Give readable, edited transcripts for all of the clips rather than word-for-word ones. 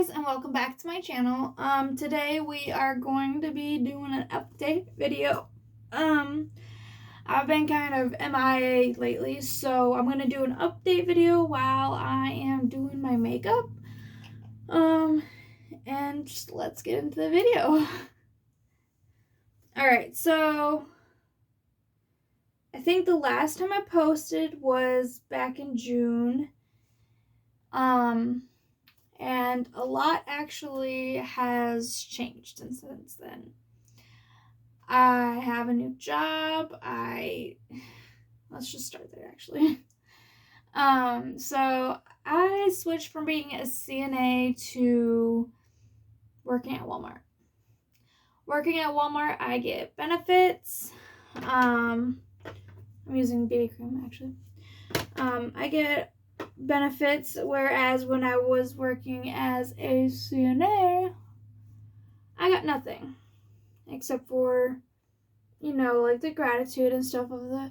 guys, and welcome back to my channel. Today we are going to be doing an update video. I've been kind of MIA lately, so I'm gonna do an update video while I am doing my makeup. And just let's get into the video. Alright, so I think the last time I posted was back in June. And a lot actually has changed since then. I have a new job. Let's just start there actually. So I switched from being a CNA to working at Walmart. Working at Walmart, I get benefits. I'm using BB cream actually. I get benefits, whereas when I was working as a CNA, I got nothing except for, like the gratitude and stuff of the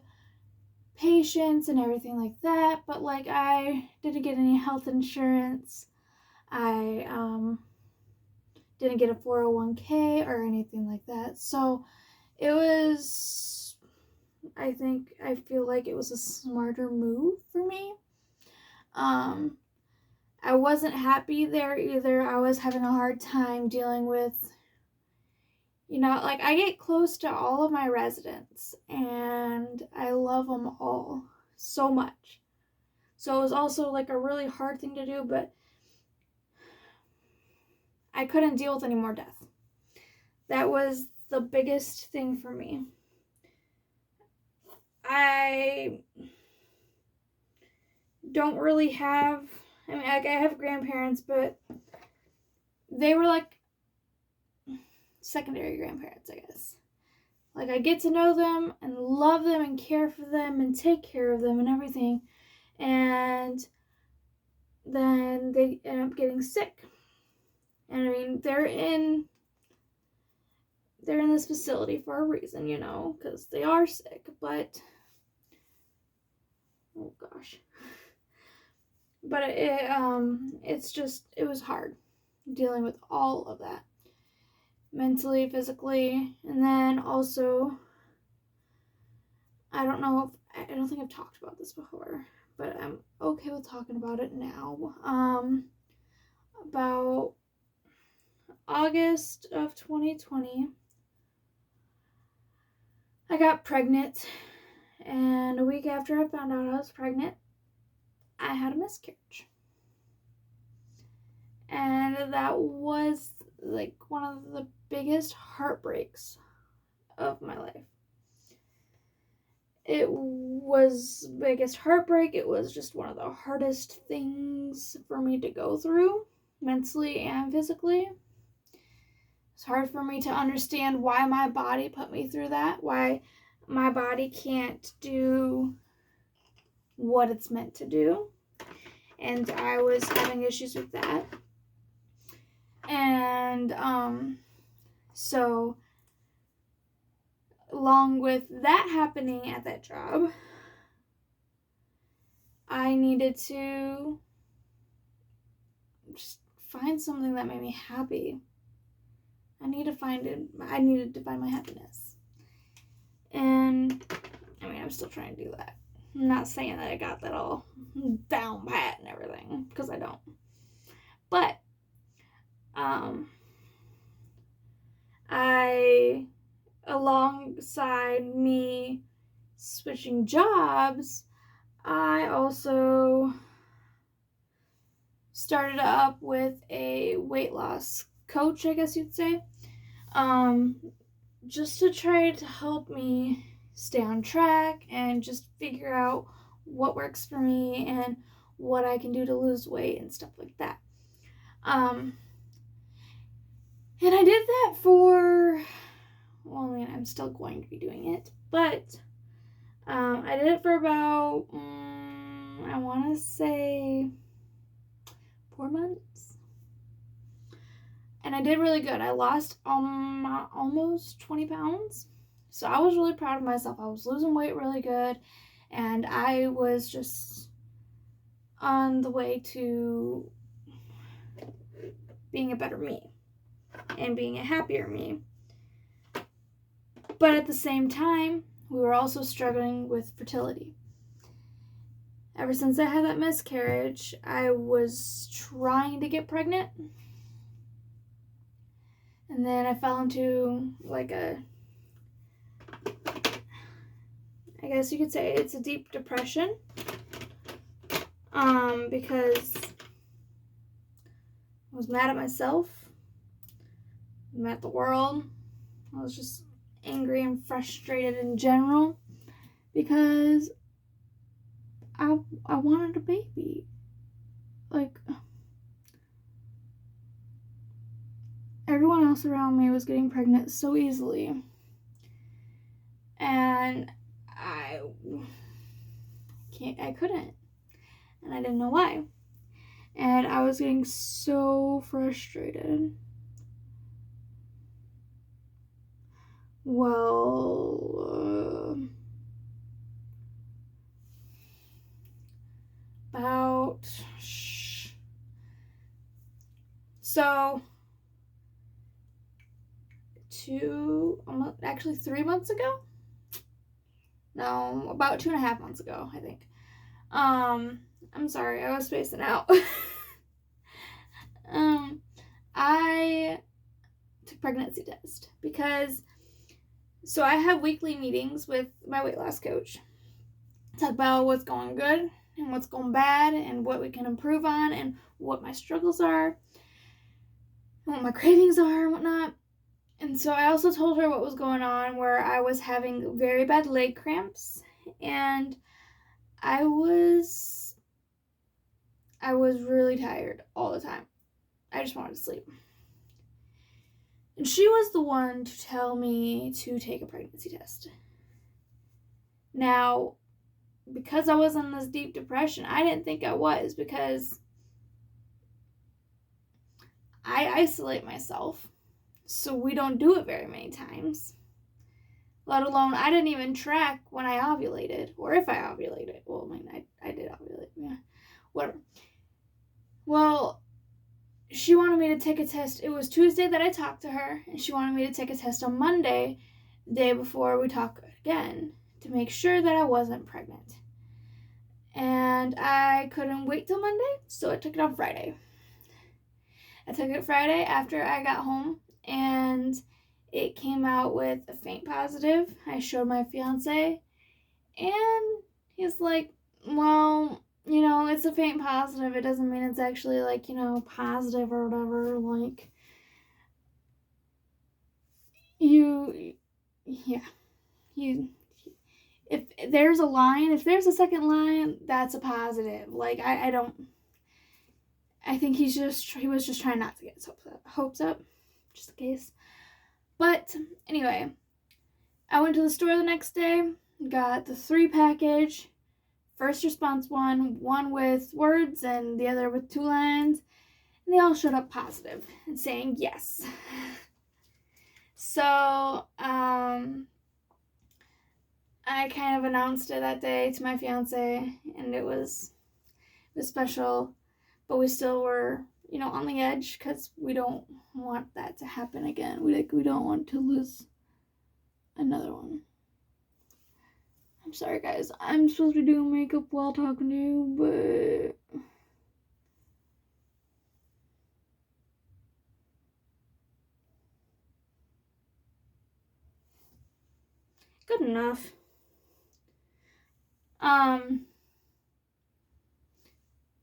patients and everything like that. But like, I didn't get any health insurance. I didn't get a 401k or anything like that. So it was, I feel like it was a smarter move for me. I wasn't happy there either. I was having a hard time dealing with, I get close to all of my residents and I love them all so much. So it was also like a really hard thing to do, but I couldn't deal with any more death. That was the biggest thing for me. I don't really have, I have grandparents, but they were like secondary grandparents, I guess. Like, I get to know them and love them and care for them and take care of them and everything. And then they end up getting sick. And they're in this facility for a reason, because they are sick, but oh gosh. But it was hard dealing with all of that. Mentally, physically, and then also, I don't think I've talked about this before, but I'm okay with talking about it now. About August of 2020, I got pregnant, and a week after I found out I was pregnant, I had a miscarriage. And that was like one of the biggest heartbreaks of my life. It was biggest heartbreak. It was just one of the hardest things for me to go through, mentally and physically. It's hard for me to understand why my body put me through that, why my body can't do what it's meant to do. And I was having issues with that. And so along with that happening at that job, I needed to just find something that made me happy. I needed to find my happiness. And I'm still trying to do that. I'm not saying that I got that all down pat and everything, because I don't. But alongside me switching jobs, I also started up with a weight loss coach, I guess you'd say, just to try to help me stay on track and just figure out what works for me and what I can do to lose weight and stuff like that. And I did that I'm still going to be doing it, but I did it for about, I want to say 4 months. And I did really good. I lost almost 20 pounds. So I was really proud of myself. I was losing weight really good. And I was just on the way to being a better me and being a happier me. But at the same time, we were also struggling with fertility. Ever since I had that miscarriage, I was trying to get pregnant. And then I fell into like I guess you could say it's a deep depression. Because I was mad at myself, mad at the world. I was just angry and frustrated in general because I wanted a baby. Like, everyone else around me was getting pregnant so easily. And I couldn't. And I didn't know why. And I was getting so frustrated. Well, so 3 months ago? No, about 2.5 months ago, I think. I'm sorry, I was spacing out. I took a pregnancy test because, so I have weekly meetings with my weight loss coach. Talk about what's going good and what's going bad and what we can improve on and what my struggles are and what my cravings are and whatnot. And so I also told her what was going on, where I was having very bad leg cramps and I was really tired all the time. I just wanted to sleep. And she was the one to tell me to take a pregnancy test. Now, because I was in this deep depression, I didn't think I was, because I isolate myself. So we don't do it very many times. Let alone, I didn't even track when I ovulated, or if I ovulated. Well, I mean, I did ovulate, yeah, whatever. Well, she wanted me to take a test. It was Tuesday that I talked to her, and she wanted me to take a test on Monday, the day before we talk again, to make sure that I wasn't pregnant. And I couldn't wait till Monday, so I took it on Friday. I took it Friday after I got home, and it came out with a faint positive. I showed my fiance, and he's like, well, it's a faint positive. It doesn't mean it's actually, like, positive or whatever. Like, if there's a line, if there's a second line, that's a positive. Like, I think he was just trying not to get his hopes up, just in case. But anyway, I went to the store the next day, got the 3 package, first response one with words and the other with 2 lines, and they all showed up positive and saying yes. So, I kind of announced it that day to my fiance, and it was special, but we still were, on the edge, because we don't want that to happen again. We don't want to lose another one. I'm sorry, guys. I'm supposed to be doing makeup while talking to you, but good enough.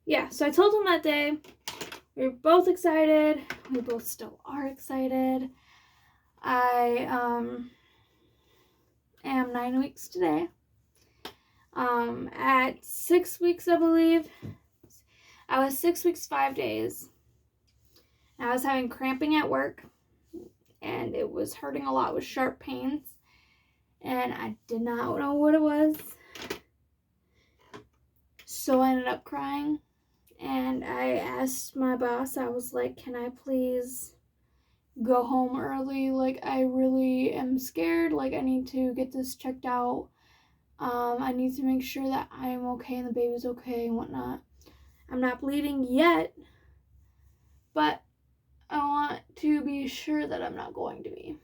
Yeah, so I told him that day. We were both excited. We both still are excited. I am 9 weeks today. At 6 weeks, I believe, I was 6 weeks, 5 days. I was having cramping at work, and it was hurting a lot with sharp pains, and I did not know what it was. So I ended up crying, and I asked my boss, I was like, can I please go home early? Like, I really am scared. Like, I need to get this checked out. I need to make sure that I am okay and the baby's okay and whatnot. I'm not bleeding yet, but, be sure that I'm not going to be.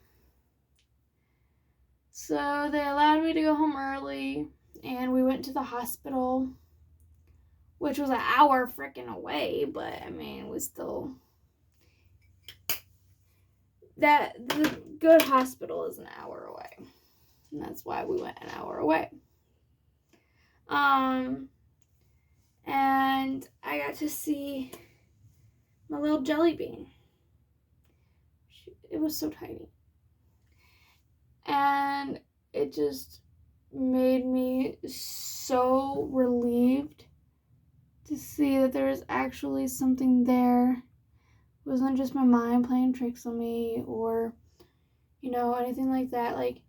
So they allowed me to go home early, and we went to the hospital, which was an hour freaking away, but I mean, we still... The good hospital is an hour away, and that's why we went an hour away. And I got to see my little jelly bean. It was so tiny. And it just made me so relieved to see that there was actually something there. It wasn't just my mind playing tricks on me or, anything like that. Like,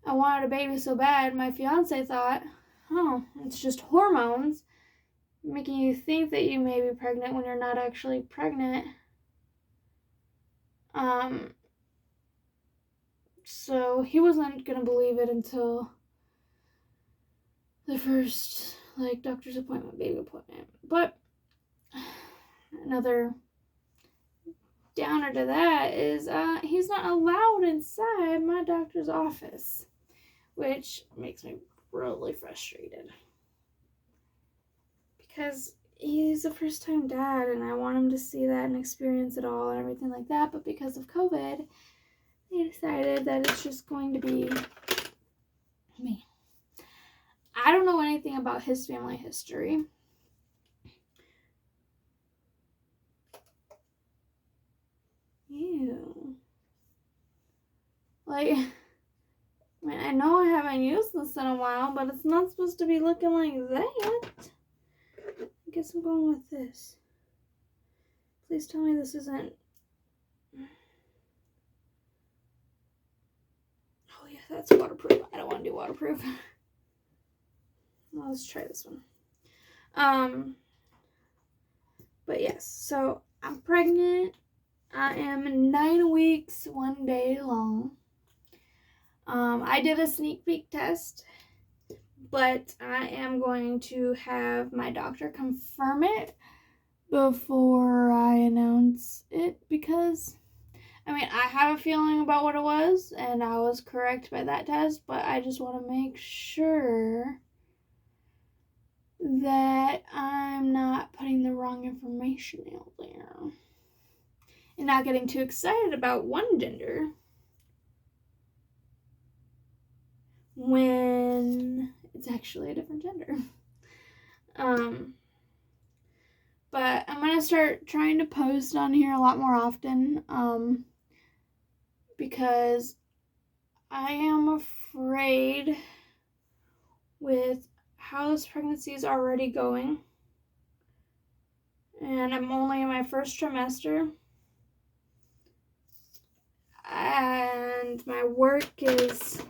I wanted a baby so bad, my fiance thought, oh, it's just hormones making you think that you may be pregnant when you're not actually pregnant. So he wasn't gonna believe it until the first, doctor's appointment, baby appointment. But another downer to that is he's not allowed inside my doctor's office, which makes me really frustrated. Because he's a first-time dad, and I want him to see that and experience it all and everything like that. But because of COVID, they decided that it's just going to be me. I don't know anything about his family history. Ew. I know I haven't used this in a while, but it's not supposed to be looking like that. I guess I'm going with this. Please tell me this isn't... Oh yeah, that's waterproof. I don't want to do waterproof. Well, let's try this one. But yes, so I'm pregnant. I am 9 weeks, 1 day long. I did a sneak peek test, but I am going to have my doctor confirm it before I announce it, because I have a feeling about what it was, and I was correct by that test, but I just want to make sure that I'm not putting the wrong information out there and not getting too excited about one gender when it's actually a different gender. But I'm going to start trying to post on here a lot more often, because I am afraid with how this pregnancy is already going, and I'm only in my first trimester, and my work is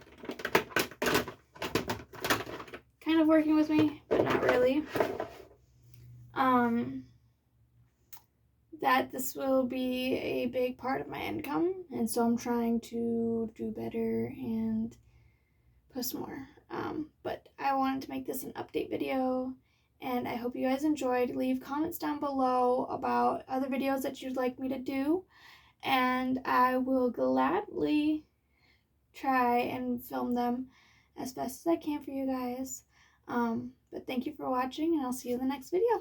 kind of working with me, but not really. That this will be a big part of my income, and so I'm trying to do better and post more. But I wanted to make this an update video, and I hope you guys enjoyed. Leave comments down below about other videos that you'd like me to do, and I will gladly try and film them as best as I can for you guys. But thank you for watching, and I'll see you in the next video.